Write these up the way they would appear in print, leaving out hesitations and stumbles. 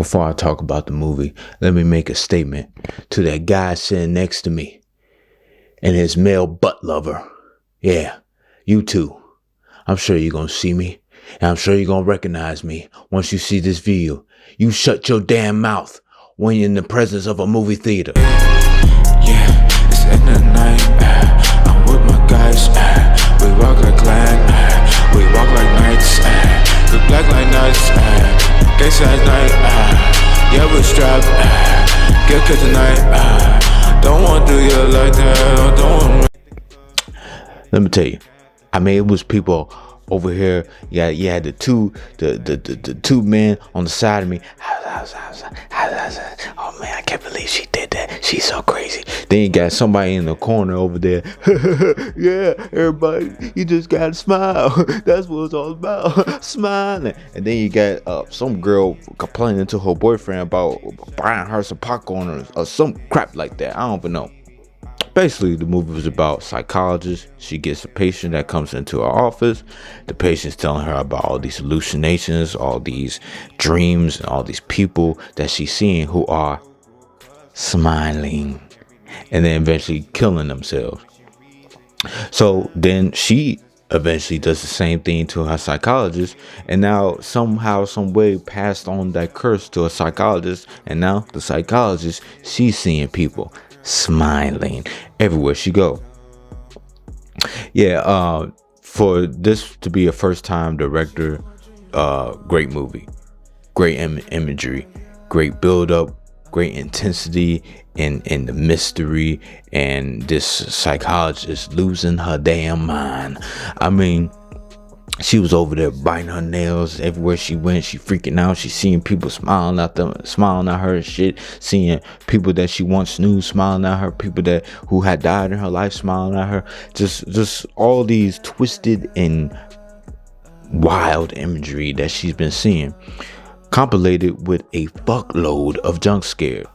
Before I talk about the movie, let me make a statement to that guy sitting next to me and his male butt lover. Yeah, you too. I'm sure you're going to see me, and I'm sure you're going to recognize me once you see this video. You shut your damn mouth when you're in the presence of a movie theater. Yeah, it's in the night. I'm with my guys. We rock like clan. We walk like knights. We black like nights. Gangsta at night. Yeah, we strapped. Get cut tonight. Don't want to do you like that. Don't want. Let me tell you. I mean, it was people over here. Yeah, you had the two men on the side of me. Oh man, I can't believe she did that. She's so crazy. Then you got somebody in the corner over there. Yeah, everybody, you just gotta smile. That's what it's all about. Smiling. And then you got some girl complaining to her boyfriend about buying her some popcorn or some crap like that. I don't even know. Basically, the movie was about psychologist. She gets a patient that comes into her office. The patient's telling her about all these hallucinations, all these dreams, and all these people that she's seeing who are smiling and then eventually killing themselves. So then she eventually does the same thing to her psychologist, and now somehow, some way passed on that curse to a psychologist, and now the psychologist, she's seeing people smiling everywhere she go. Yeah, for this to be a first time director, great movie, great imagery, great build up, great intensity in the mystery, and this psychologist losing her damn mind. I mean, she was over there biting her nails everywhere she went. She freaking out. She seeing people smiling at her and shit. Seeing people that she once knew smiling at her. People who had died in her life smiling at her. Just all these twisted and wild imagery that she's been seeing, compilated with a fuckload of jump scares.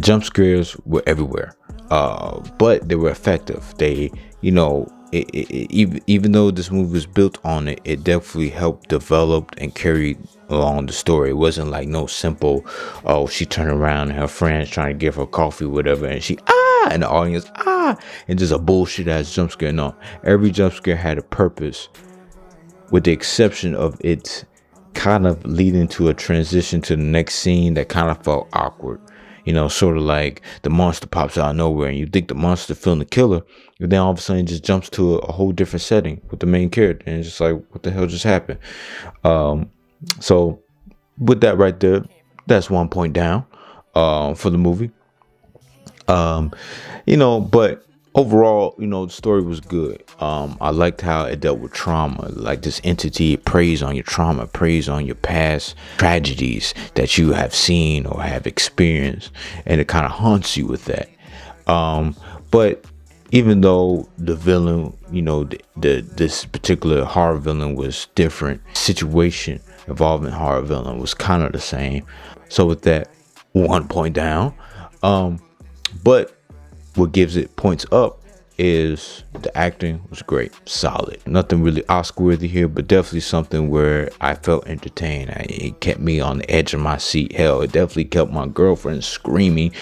Jump scares were everywhere. But they were effective. They, even though this movie was built on it, it definitely helped develop and carry along the story. It wasn't like no simple, she turned around and her friends trying to give her coffee, whatever, and she and the audience and just a bullshit ass jump scare. No, every jump scare had a purpose, with the exception of it kind of leading to a transition to the next scene that kind of felt awkward. Sort of like the monster pops out of nowhere and you think the monster feeling the killer, and then all of a sudden it just jumps to a whole different setting with the main character, and it's just like, what the hell just happened? So with that right there, that's 1 point down for the movie. But overall, the story was good. I liked how it dealt with trauma. Like this entity, it preys on your trauma, preys on your past tragedies that you have seen or have experienced, and it kind of haunts you with that. But even though the villain, this particular horror villain was different, situation involving horror villain was kind of the same. So with that, 1 point down. But what gives it points up is the acting was great, solid. Nothing really Oscar worthy here, but definitely something where I felt entertained. It kept me on the edge of my seat. Hell, it definitely kept my girlfriend screaming,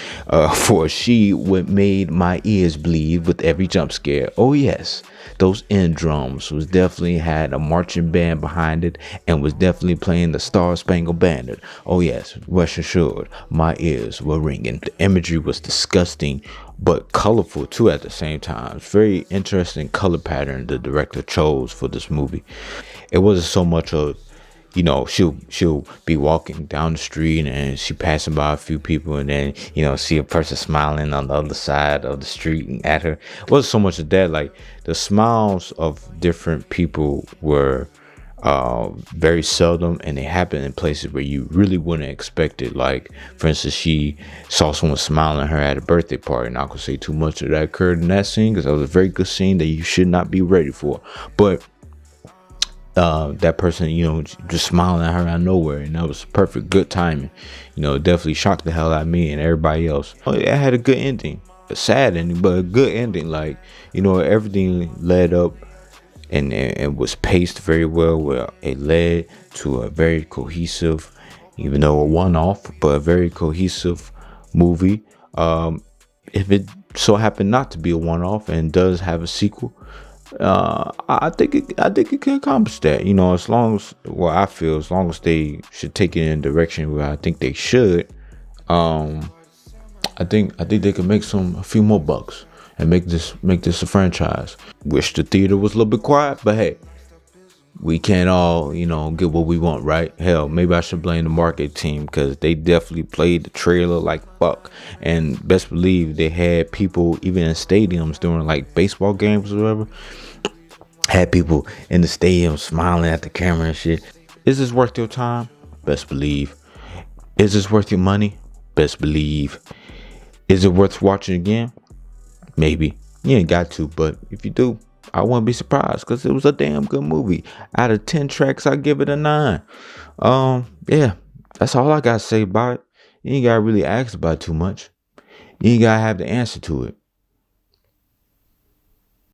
for she made my ears bleed with every jump scare. Oh yes, those end drums was definitely had a marching band behind it, and was definitely playing the Star Spangled Banner. Oh yes, rest assured, my ears were ringing. The imagery was disgusting, but colorful too at the same time. It's very interesting color pattern the director chose for this movie. It wasn't so much of, she'll be walking down the street and she passing by a few people, and then see a person smiling on the other side of the street at her. It wasn't so much of that. Like the smiles of different people were very seldom, and they happen in places where you really wouldn't expect it. Like, for instance, she saw someone smiling at her at a birthday party. Not gonna say too much of that occurred in that scene, because that was a very good scene that you should not be ready for. But that person, just smiling at her out of nowhere, and that was perfect, good timing. Definitely shocked the hell out of me and everybody else. It had a good ending, a sad ending, but a good ending. Like, everything led up and it was paced very well, where it led to a very cohesive, even though a one-off, but a very cohesive movie. If it so happened not to be a one-off and does have a sequel, I think it can accomplish that. You know, as long as, well, I feel as long as they should take it in a direction where I think they should. I think they could make a few more bucks and make this a franchise. Wish the theater was a little bit quiet, but hey, we can't all, get what we want, right? Hell, maybe I should blame the market team, because they definitely played the trailer like fuck. And best believe they had people even in stadiums during like baseball games or whatever. Had people in the stadium smiling at the camera and shit. Is this worth your time? Best believe. Is this worth your money? Best believe. Is it worth watching again? Maybe. You ain't got to, but if you do, I wouldn't be surprised, because it was a damn good movie. Out of 10 tracks, I give it a 9. Yeah, that's all I gotta say about it. You ain't gotta really ask about it too much. You ain't gotta have the answer to it.